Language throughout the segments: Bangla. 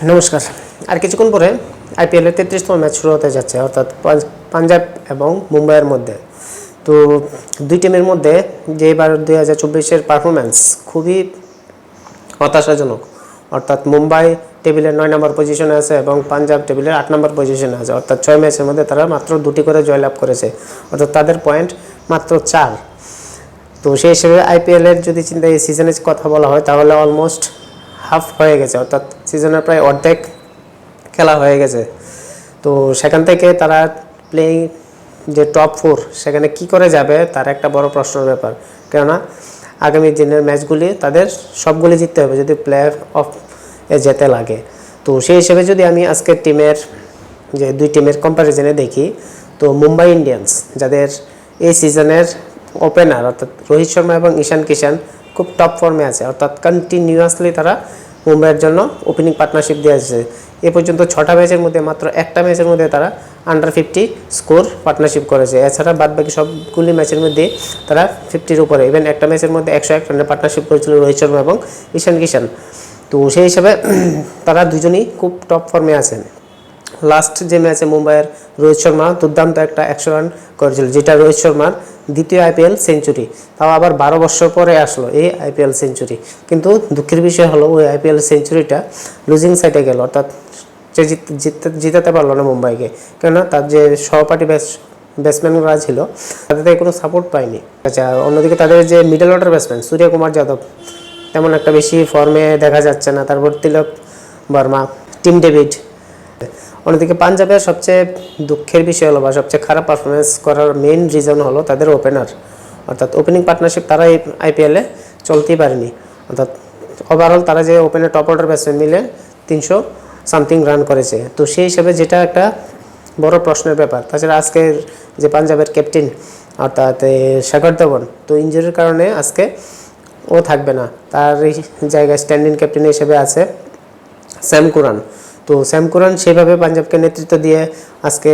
নমস্কার। আর কিছুক্ষণ পরে আইপিএলের 33তম ম্যাচ শুরু হতে যাচ্ছে, অর্থাৎ পাঞ্জাব এবং মুম্বাইয়ের মধ্যে। তো দুই টিমের মধ্যে যে এবার 2024-এর পারফরম্যান্স খুবই হতাশাজনক। অর্থাৎ মুম্বাই টেবিলের 9 নম্বর পজিশনে আছে এবং পাঞ্জাব টেবিলের 8 নম্বর পজিশনে আছে। অর্থাৎ 6 ম্যাচের মধ্যে তারা মাত্র 2টি করে জয়লাভ করেছে, অর্থাৎ তাদের পয়েন্ট মাত্র 4। তো সেই হিসেবে আইপিএলের যদি চিন্তা এই সিজনের কথা বলা হয় তাহলে অলমোস্ট হাফ হয়ে গেছে, অর্থাৎ সিজনের প্রায় অর্ধেক খেলা হয়ে গেছে। তো সেখান থেকে তারা প্লেইং যে টপ 4 সেখানে কি করে যাবে তার একটা বড় প্রশ্নের ব্যাপার। কেননা আগামী দিনের ম্যাচগুলি তাদের সবগুলি জিততে হবে যদি প্লে অফ যেতে লাগে। তো সেই হিসেবে যদি আমি আজকের টিমের যে দুই টিমের কম্প্যারিজনে দেখি, তো মুম্বাই ইন্ডিয়ান্স যাদের এই সিজনের ওপেনার অর্থাৎ রোহিত শর্মা এবং ঈশান কিষান খুব টপ ফর্মে আছে, অর্থাৎ কন্টিনিউয়াসলি তারা মুম্বাইয়ের জন্য ওপেনিং পার্টনারশিপ দিয়ে আসছে। এ পর্যন্ত 6টা ম্যাচের মধ্যে মাত্র একটা ম্যাচের মধ্যে তারা আন্ডার 50 স্কোর পার্টনারশিপ করেছে। এছাড়া বাদবাকি সবগুলি ম্যাচের মধ্যে তারা 50-র উপরে, ইভেন একটা ম্যাচের মধ্যে 101 রানের পার্টনারশিপ করেছিল রোহিত শর্মা এবং ঈশান কিষান। তো সেই হিসাবে তারা দুজনই খুব টপ ফর্মে আছেন। লাস্ট যে ম্যাচে মুম্বাইয়ের রোহিত শর্মা দুর্দান্ত একটা 100 রান করেছিল, যেটা রোহিত শর্মার দ্বিতীয় আইপিএল সেঞ্চুরি। তাও আবার 12 বছর পরে আসলো এই আইপিএল সেঞ্চুরি। কিন্তু দুঃখের বিষয় হলো ওই আইপিএল সেঞ্চুরিটা লুজিং সাইডে গেল, অর্থাৎ সে জিতাতে পারলো না মুম্বাইকে। কেননা তার যে সহপাঠী ব্যাটসম্যানরা ছিল তাদের থেকে কোনো সাপোর্ট পায়নি। আচ্ছা, অন্যদিকে তাদের যে middle order batsman Suryakumar Yadav তেমন একটা বেশি ফর্মে দেখা যাচ্ছে না। তারপর তিলক বর্মা, টিম ডেভিড। অন্যদিকে পাঞ্জাবের সবচেয়ে দুঃখের বিষয় হলো বা সবচেয়ে খারাপ পারফরমেন্স করার মেইন রিজন হলো তাদের ওপেনার, অর্থাৎ ওপেনিং পার্টনারশিপ তারা এই আইপিএলে চলতেই পারেনি। অর্থাৎ ওভারঅল তারা যে ওপেনের টপ অর্ডার ব্যাটসম্যান মিলে 300 সামথিং রান করেছে। তো সেই হিসাবে যেটা একটা বড় প্রশ্নের ব্যাপার। তাছাড়া আজকের যে পাঞ্জাবের ক্যাপ্টেন অর্থাৎ শেখর ধবন, তো ইনজুরির কারণে আজকে ও থাকবে না। তার এই জায়গায় স্ট্যান্ডিং ক্যাপ্টেন হিসেবে আছে স্যাম কুরান। তো স্যাম কুরান সেভাবে পাঞ্জাবকে নেতৃত্ব দিয়ে আজকে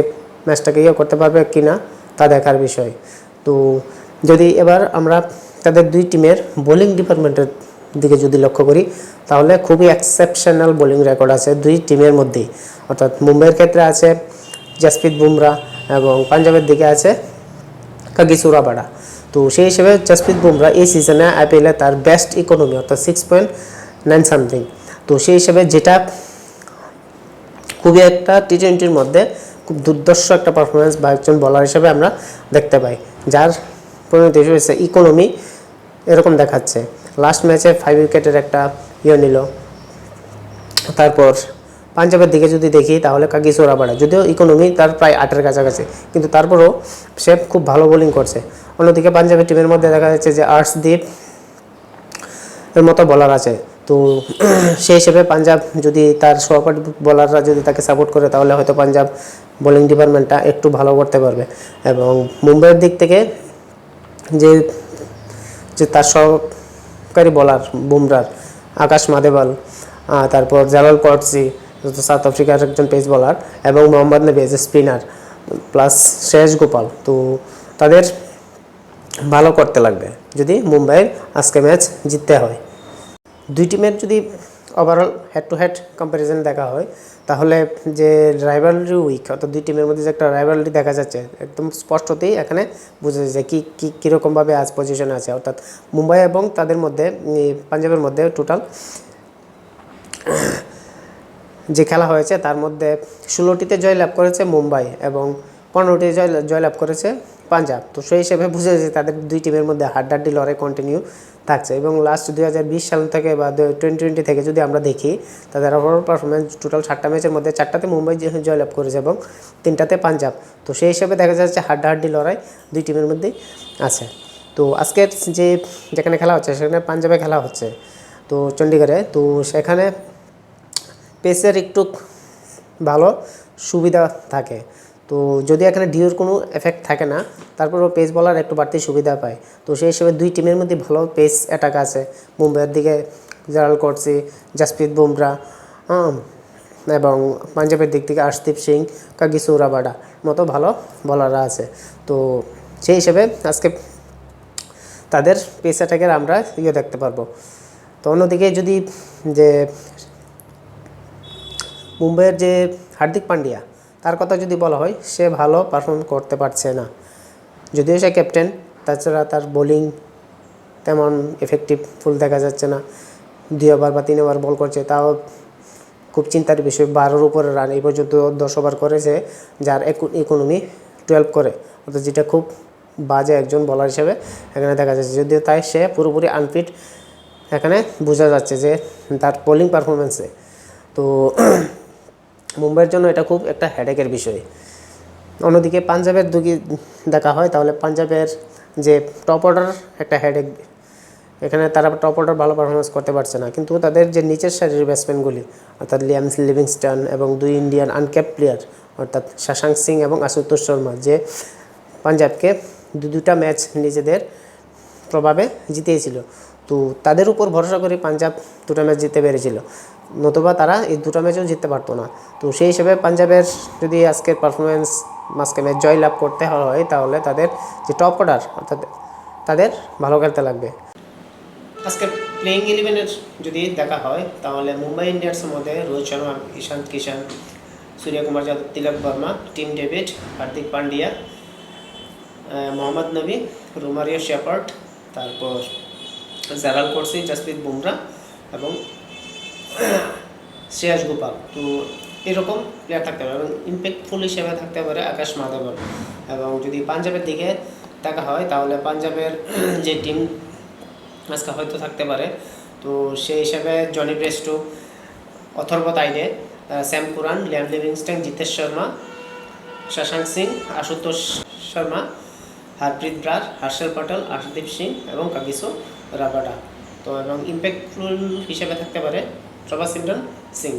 ম্যাচটাকে করতে পারবে কি না তা দেখার বিষয়। তো যদি এবার আমরা তাদের দুই টিমের বোলিং ডিপার্টমেন্টের দিকে যদি লক্ষ্য করি তাহলে খুবই এক্সেপশনাল বোলিং রেকর্ড আছে দুই টিমের মধ্যেই। অর্থাৎ মুম্বাইয়ের ক্ষেত্রে আছে জাসপ্রীত বুমরা এবং পাঞ্জাবের দিকে আছে কাগিসো রাবাডা। তো সেই হিসেবে জাসপ্রীত বুমরা এই সিজনে আইপিএলে তার বেস্ট ইকোনমি অর্থাৎ 6.9 সামথিং। তো সেই হিসেবে যেটা খুবই একটা টি-20-র মধ্যে খুব দুর্ধর্ষ একটা পারফরমেন্স বা একজন বলার হিসেবে আমরা দেখতে পাই, যার পরিণতি হয়েছে ইকোনমি এরকম দেখাচ্ছে। লাস্ট ম্যাচে 5 উইকেটের একটা নিল। তারপর পাঞ্জাবের দিকে যদি দেখি তাহলে কাগিসো রাবাডা, যদিও ইকোনমি তার প্রায় 8-এর কাছাকাছি, কিন্তু তারপরও সে খুব ভালো বোলিং করছে। অন্যদিকে পাঞ্জাবের টিমের মধ্যে দেখা যাচ্ছে যে আর্শদীপ এর মতো বলার আছে। তো সেই হিসেবে পাঞ্জাব যদি তার সহপাঠী বোলাররা যদি তাকে সাপোর্ট করে তাহলে হয়তো পাঞ্জাব বোলিং ডিপার্টমেন্টটা একটু ভালো করতে পারবে। এবং মুম্বাইয়ের দিক থেকে যে যে তার সহকারী বোলার বুমরার আকাশ মাদেবাল, তারপর জালাল পটসি সাউথ আফ্রিকার একজন পেস বোলার, এবং মোহাম্মদ নবী as a spinner, plus Shreyas Gopal. তো তাদের ভালো করতে লাগবে যদি মুম্বাইয়ের আজকে ম্যাচ জিততে হয়। দুই টিমের যদি overall head to head comparison দেখা হয় তাহলে যে রাইভালরি উইক অর্থাৎ দুই টিমের মধ্যে যে একটা রাইভালরি দেখা যাচ্ছে একদম স্পষ্টতেই এখানে বোঝা যাচ্ছে কীরকমভাবে আজ পজিশনে আছে। অর্থাৎ মুম্বাই এবং তাদের মধ্যে পাঞ্জাবের মধ্যে টোটাল যে খেলা হয়েছে তার মধ্যে 16টিতে জয়লাভ করেছে মুম্বাই এবং 15টি জয়লাভ করেছে পাঞ্জাব। তো সেই হিসেবে বুঝে যাচ্ছে তাদের দুই টিমের মধ্যে হাড্ডাহাড্ডি লড়াই কন্টিনিউ থাকছে। এবং লাস্ট 2020 সাল থেকে বা 2020 থেকে যদি আমরা দেখি তাদের ওভারঅল পারফরমেন্স টোটাল 7টা ম্যাচের মধ্যে 4টাতে মুম্বাই জয়লাভ করেছে এবং 3টাতে পাঞ্জাব। তো সেই হিসেবে দেখা যাচ্ছে হাড্ডাহাড্ডি লড়াই দুই টিমের মধ্যেই আছে। তো আজকের যেখানে খেলা হচ্ছে সেখানে পাঞ্জাবে খেলা হচ্ছে তো চণ্ডীগড়ে। তো সেখানে পেসের একটু ভালো সুবিধা থাকে। তো যদি এখানে ডিওর কোনো এফেক্ট থাকে না তারপরেও পেস বলার একটু বাড়তি সুবিধা পায়। তো সেই হিসেবে দুই টিমের মধ্যে ভালো পেস অ্যাটাক আছে। মুম্বাইয়ের দিকে জালাল পটসি, জাসপ্রীত বুমরা, এবং পাঞ্জাবের দিক থেকে আর্শদীপ সিং, কাগিসো রাবাডা মতো ভালো বলাররা আছে। তো সেই হিসেবে আজকে তাদের পেস অ্যাটাকের আমরা দেখতে পারবো। তো অন্যদিকে যদি যে মুম্বাইয়ের যে হার্দিক পান্ডিয়া, তার কথা যদি বলা হয়, সে ভালো পারফর্ম করতে পারছে না। যদিও সে ক্যাপ্টেন, তাছাড়া তার বোলিং তেমন এফেক্টিভফুল দেখা যাচ্ছে না। 2 ওভার বা 3 ওভার বল করছে, তাও খুব চিন্তার বিষয়। 12-র উপরে রান এই পর্যন্ত 10 ওভার করেছে, যার ইকোনমি 12 করে, অর্থাৎ যেটা খুব বাজে একজন বলার হিসেবে এখানে দেখা যাচ্ছে। যদিও তাই সে পুরোপুরি আনফিট এখানে বোঝা যাচ্ছে যে তার বোলিং পারফরমেন্সে। তো মুম্বাইয়ের জন্য এটা খুব একটা হেডেকের বিষয়। অন্যদিকে পাঞ্জাবের দিকে দেখা হয়, তাহলে পাঞ্জাবের যে টপ অর্ডার একটা হেডেক। এখানে তারা টপ অর্ডার ভালো পারফরমেন্স করতে পারছে না, কিন্তু তাদের যে নিচের সারির ব্যাটসম্যানগুলি, অর্থাৎ লিয়াম লিভিংস্টন এবং 2 ইন্ডিয়ান আনক্যাপ প্লেয়ার, অর্থাৎ শশাঙ্ক সিং এবং আশুতোষ শর্মা, যে পাঞ্জাবকে দুটা ম্যাচ নিজেদের প্রভাবে জিতিয়েছিল। তো তাদের উপর ভরসা করে পাঞ্জাব 2টা ম্যাচ জিততে পেরেছিল, নতুবা তারা এই 2টা ম্যাচও জিততে পারতো না। তো সেই হিসেবে পাঞ্জাবের যদি আজকের পারফরমেন্স আজকে ম্যাচ জয়লাভ করতে হয়, তাহলে তাদের যে টপ অর্ডার, অর্থাৎ তাদের ভালো খেলতে লাগবে। আজকে প্লেইং 11-এর যদি দেখা হয়, তাহলে মুম্বাই ইন্ডিয়ান্সের মধ্যে রোহিত শর্মা, ঈশান্ত কিষান, সূর্যকুমার যাদব, তিলক বর্মা, টিম ডেভিড, হার্দিক পান্ডিয়া, মোহাম্মদ নবী, রোমারিও শেপার্ড, তারপর জারাল কোর্সি, জসপ্রীত বুমরা এবং শ্রেয়াস গোপাল। তো এরকম প্লেয়ার থাকতে পারে এবং ইম্প্যাক্টফুল হিসেবে থাকতে পারে আকাশ মাধবন। এবং যদি পাঞ্জাবের দিকে দেখা হয়, তাহলে পাঞ্জাবের যে টিম আজকে হয়তো থাকতে পারে, তো সেই হিসাবে Jonny Bairstow, Atharva Taide, Sam Curran, Liam Livingstone, Jitesh Sharma, Shashank Singh, Ashutosh Sharma, Harpreet Brar, Harshal Patel, Arshdeep Singh এবং কাগিসো রাবাডা। তো এবং ইম্প্যাক্টফুল হিসেবে থাকতে পারে প্রভাস ইমরান সিং।